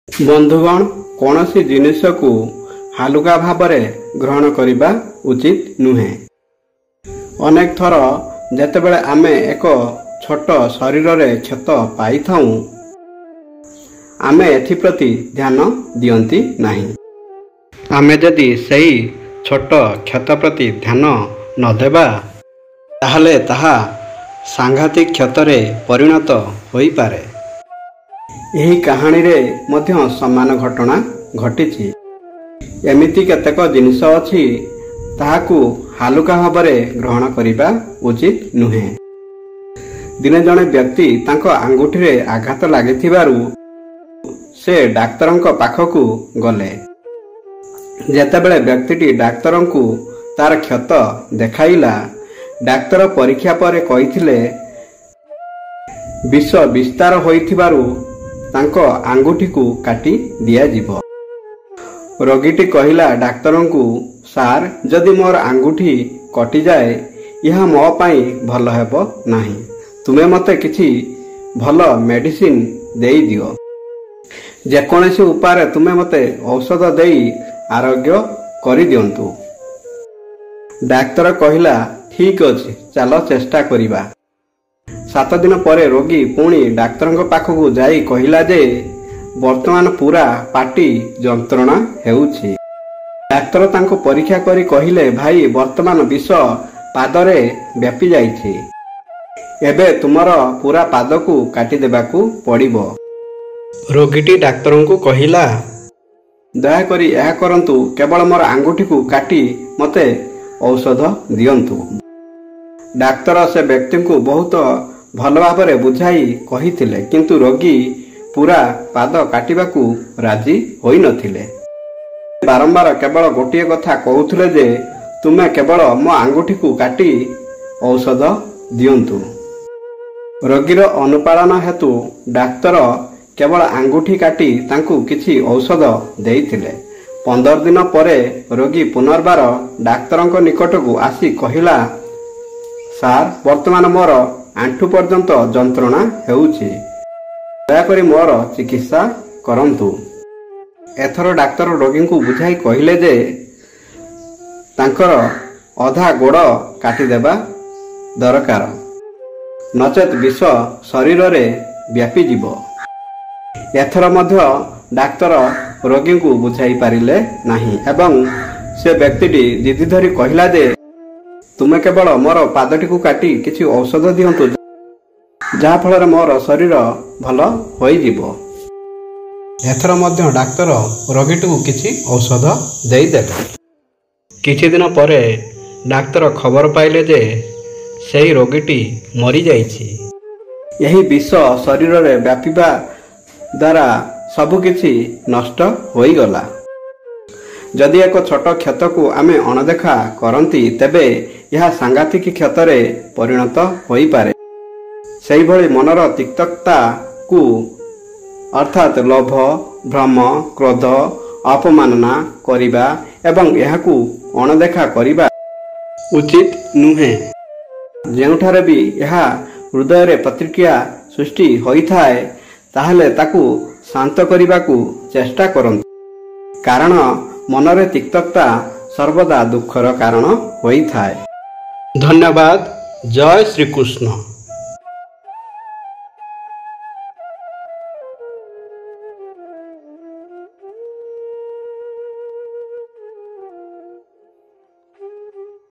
बंधुगण कौन सी जिनिस को हालुका भावरे ग्रहण करने उचित नुहे। अनेक थर जेतेबेले आमे एक छोट शरीर रे क्षत पाई थाऊ आमे एथि प्रति ध्यान दियंती नहीं। आमे जदि सही छोट क्षत प्रति ध्यान न देबा ताहले ताहा सांघातिक क्षतरे परिणत होई पारे। एही कहानी रे मध्य समान घटना घटिछि। एमिति केतेक जिनिस अछि ताहाकू हालुका भावरे ग्रहण करिबा उचित नुहे। दिने जणे व्यक्ति तांको आंगुठी रे आघात लागिथिबारु से डाक्तरंको पाखकू गले। जेतेबेले व्यक्तिटी डाक्तरंकू तार क्षत देखाइला, डाक्तर परीक्षा पर कहिथिले विष विस्तार होइथिबारु तांको आंगुठी को काटी दिया जिवो। रोगीटी कहिला डाक्तरंकू, सार जदि मोर आंगुठी कटि जाए यह मो पाई भल हेबो नाही। तुमे मते किछि भल मेडिसिन देई दियो। जेकोनसी उपाय तुमे मते औषध देई आरोग्य करि दियंतु। डाक्तर कहिला, ठीक अछि, चलो चेष्टा करिबा। 7 दिन पर रोगी पुणी डाक्तर पाखक जाई कहिला जे वर्तमान पूरा पाटी जंत्रणा हेउछि। डाक्तर तांको परीक्षा करी कहिले, भाई वर्तमान विष पादरे व्यापी जाइछि। एबे तुमर पूरा पाद को काटी देबाकू पड़िबो। रोगीटी डाक्तर को कहिला, दया करी यह करंतु, केवल मोर आंगुठी को काटी मते औषध दियंतु। डाक्तर से व्यक्ति को बहुत भल भाव बुझाई कहिथिले, किंतु रोगी पूरा पाद काटिबाकू राजी होई नथिले। बारंबार केवल गोटिए कथा कहउथिले जे तुमे केवल मो आंगुठी को काटी औषध दियंतु। रोगीर अनुपालन हेतु डाक्तर केवल आंगुठी काटी तांकू किछि औषध देइथिले। 15 दिन परे रोगी पुनर्बार डाक्तरंको निकटकू आसी कहिला, सार वर्तमान मोर आंठू पर्यंत जंत्रणा हेउछि, दयाकरी मोर चिकित्सा करंतु। एथर डाक्तर रोगी को बुझाई कहिले जे तांकर अधा गोड़ काटी देबा दरकार, नचेत विष शरीर रे व्यापी जीवो। एथर मध्य डाक्तर रोगी को बुझाई पारिले नाही एवं से व्यक्तिटी जिद्दी धरी कहिला जे तुमे केवल मोर पादटी को काटी किछि औषध दियंतु, जहा फल मोर शरीर भल होई जीवो। एथर मध्य डाक्तर रोगीटी को किछि औषध देई देले। किछि दिन परे डाक्तर खबर पाइले जे सेही रोगीटी मरी जाइछि। यही विष शरीर रे व्यापीबा द्वारा सबकिछि नष्ट होई गला। जदि एक छोट क्षत को आमे अणदेखा करंती तेबे यह सांघातिक क्षतरे परिणत होई पारे। सेही भली मनर तिक्तता को अर्थात लोभ, भ्रम, क्रोध, अपमानना करिबा एवं यहाकू अणदेखा करिबा उचित नुहे। जेउठारे भी यह हृदय रे प्रतिक्रिया सृष्टि होई थाए ताहले ताकू शांत करिबाकू चेष्टा करंतु, कारण मनरे तिक्तता सर्वदा दुखर कारण होई थाए। धन्यवाद। जय श्री कृष्ण।